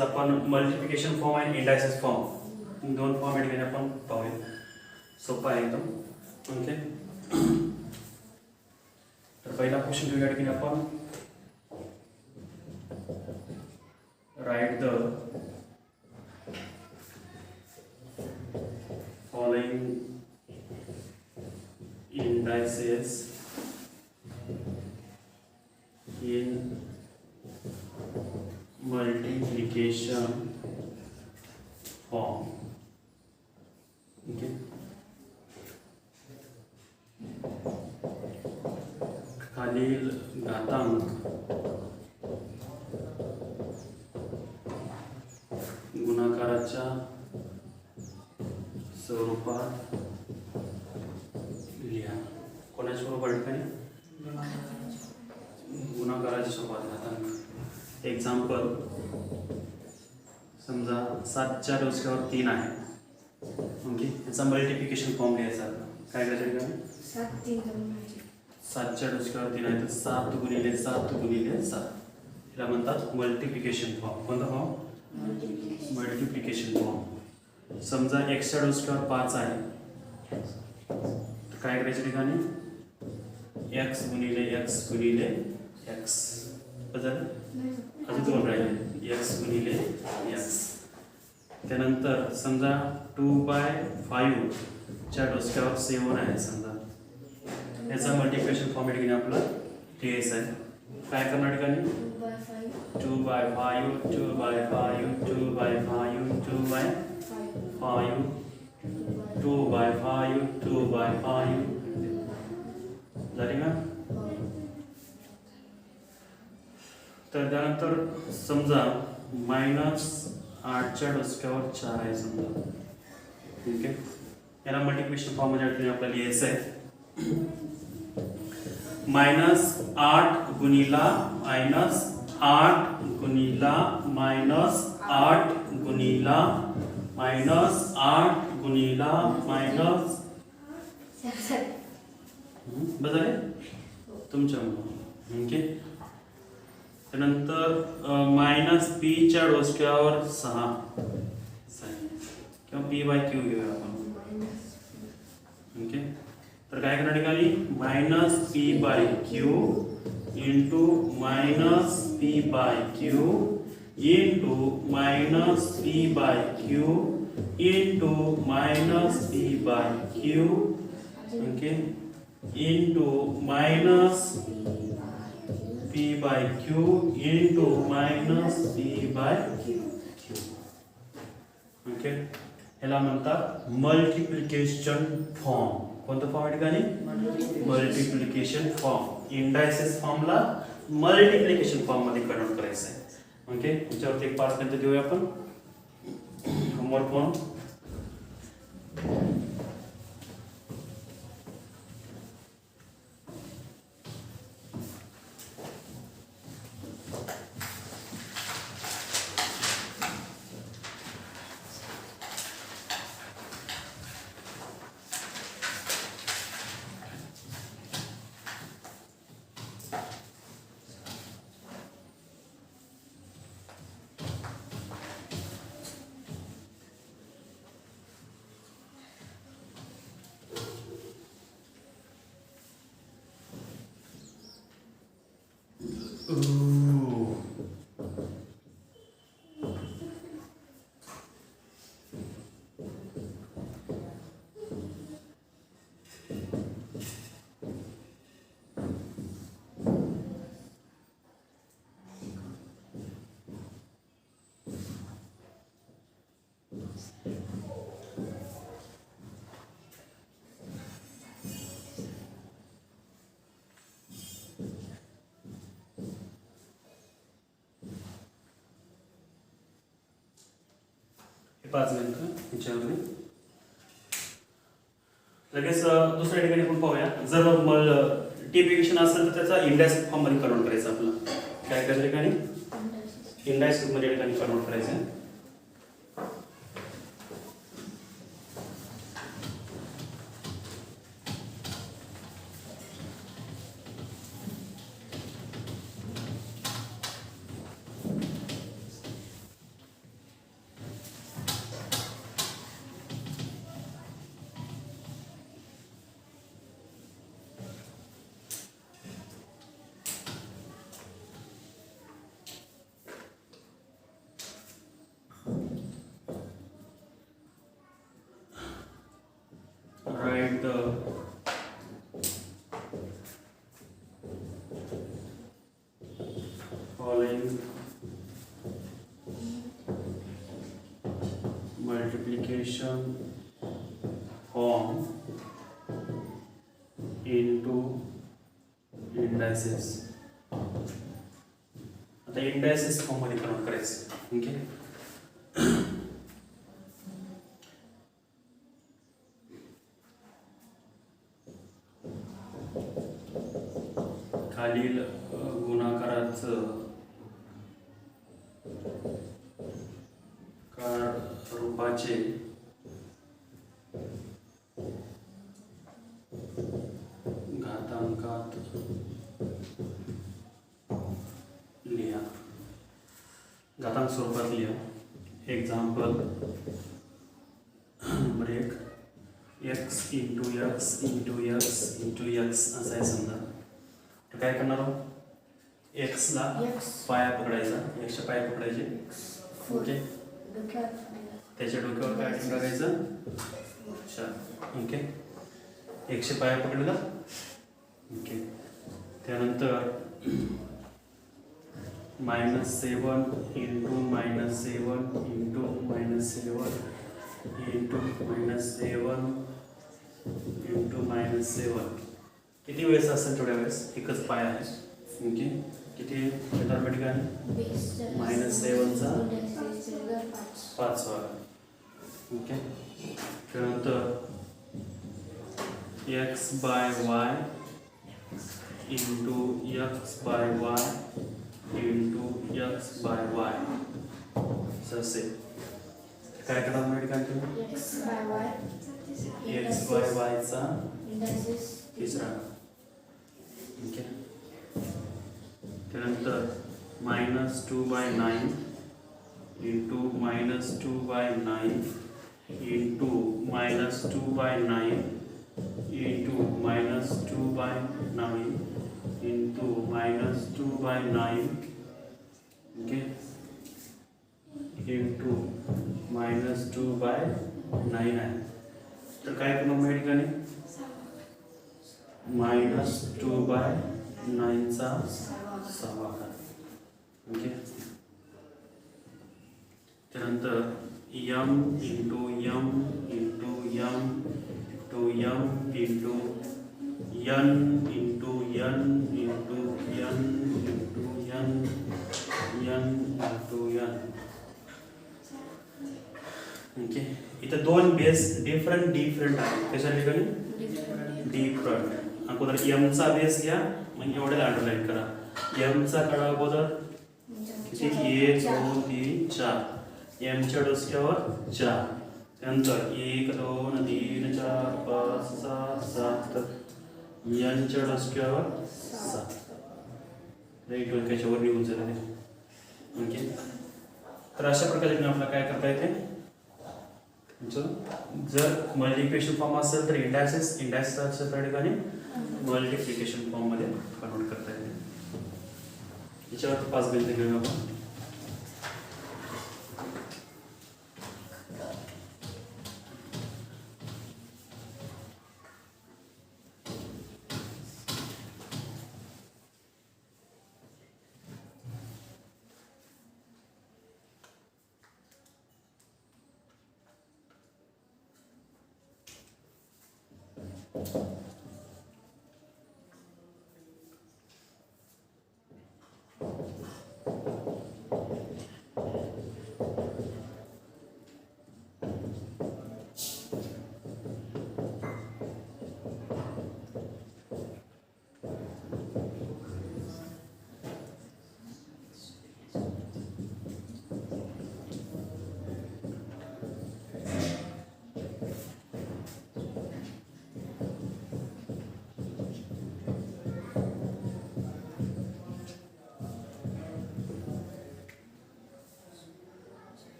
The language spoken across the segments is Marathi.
आपण मल्टिप्लिकेशन फॉर्म आणि इंडायसेस फॉर्म दोन फॉर्म या ठिकाणी आपण पाहूया. सोपा आहे एकदम. ओके, तर पहिला क्वेश्चन घेऊया. या ठिकाणी आपण write the following indices in multiplication form. Okay, खालील घातांक गुणाकाराच्या स्वरूपात लिहा. कोणाच्या स्वरूपात ठिकाणी? गुणाकाराच्या स्वरूपात घातांक. एक्झाम्पल, समजा 7च्या डोसक्यावर 3 आहे. ओके, याचा मल्टिप्लिकेशन फॉर्म लिहायचा. काय करायचं ठिकाणी? 7च्या डोसक्यावर 3 आहे तर 7 गुणिले 7 गुणिले 7. याला म्हणतात मल्टिप्लिकेशन फॉर्म. कोणता फॉर्म? Multiplication form. समजा एक्सच्या डोसक्यावर 5 आहे तर काय करायचं ठिकाणी? एक्स गुणिले एक्स गुणिले एक्स. बरोबर, अजून दोन राहिले, एक्स गुणिले एक्स. त्यानंतर समजा 2/5 च्या डोसक्यावर 7 आहे. समजा याचा मल्टिप्लिकेशन फॉर्म या ठिकाणी आपला लिहायचा आहे. काय करणार ठिकाणी? 2/5 2/5 2/5 2/5 2/5 2/5 झाली ना. तर त्यानंतर समजा -8च्या डोसक्यावर 4 आहे. समजा ठीक आहे, याला मल्टिप्लिकेशन फॉर्म मध्ये आपल्याला लिहायचं आहे. -8 गुणिला -8 गुणिला -8 गुणिला -8 गुणिला बरोबर आहे तुमच्या. ओके, त्यानंतर -p च्या डोसक्यावर 6 किंवा p/q घेऊया आपण. ओके, तर काय करणार ठिकाणी? -p/q into -p/q into -p/q into -p/q. Okay, into -p/q into -p/q. Okay, याला म्हणतात मल्टिप्लिकेशन फॉर्म. कोणता फॉर्म आहे ठिकाणी? Multiplication form. Indices फॉर्मला multiplication form मध्ये कन्वर्ट करायचं आहे. ओके, याच्यावरती एक 5 मिनिटं देऊया आपण होमवर्क म्हणून. पाच मिनिटं याच्यामध्ये लगेच दुसऱ्या ठिकाणी आपण पाहूया. जर मल्टिप्लिकेशन असेल तर त्याचा इंडायस फॉर्म मध्ये कन्वर्ट करायचं. आपलं काय करायचं ठिकाणी? इंडायस मध्ये ठिकाणी कन्वर्ट करायचं. multiplication form into indices. आता indices फॉर्म मध्ये कन्वर्ट करायचं. ओके, खालील गुणाकाराचं रूपाचे घातांकात लिहा. घातांक स्वरूपात लिहा. Example number 1 x into x into x into x असं आहे समजा. तर काय करणार आहोत, x ला पाया पकडायचा, x च्या पाया पकडायचे. ओके, त्याच्या डोक्यावर काय टाकायचं, 4. ओके, 1 च्या पाया पकडला. ओके, त्यानंतर -7 इंटू -7 इंटू -7 इंटू -7 इंटू -7 किती वेळेस असेल तेवढ्या वेळेस एकच पाय आहे. ओके, किती येणार ठिकाणी -7चा 5 वा. ओके, त्यानंतर x by y into x by y into x by y असे काय करणार या ठिकाणी x बाय y चा तिसरा. ओके, त्यानंतर -2/9 into -2/9 into -2/9 into -2/9 into -2/9 okay into -2/9 आहे. तर काय करणार या ठिकाणी -2/9 चा 6 घात. ओके, त्यानंतर m into m into m into m into n into n into n into n n into n. Okay, इथं 2 बेस डिफरंट आहे. कशा ठिकाणी डिफरंट. अगोदर m चा बेस घ्या, मग एवढे अंडरलाईन करा. m चा काढा अगोदर किती 1 2 3 4 m च्या डोसक्यावर 4. त्यानंतर 1 2 3 4 5 6 7 n च्या डोसक्यावर 7. राईट डोक्याच्या वर निघून झाले. ओके, तर अशा प्रकारे आपल्याला काय करता येते, जर मल्टिप्लिकेशन फॉर्म असेल तर इंडायसेस असेल त्या ठिकाणी मल्टिप्लिकेशन फॉर्म मध्ये कन्वर्ट करता येते. याच्यावर 5 गणिते घेऊया आपण.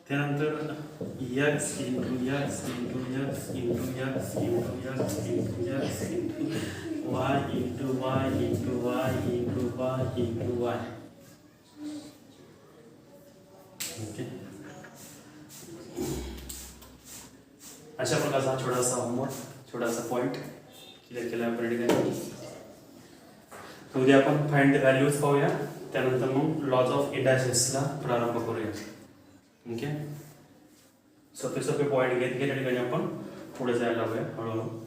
त्यानंतर x into x into x into x into x into x into y into y into y into y into y. Okay, अशा प्रकारचा हा छोटासा होमवर्क, छोटासा पॉईंट क्लिअर केला आपण ठिकाणी. उद्या आपण फाइंड द व्हॅल्यूज पाहूया, त्यानंतर मग लॉज ऑफ इंडायसेसला प्रारंभ करूया. ओके, सोपे सोपे पॉईंट घेत घेत ठिकाणी आपण पुढे जायला हवूया हळूहळू.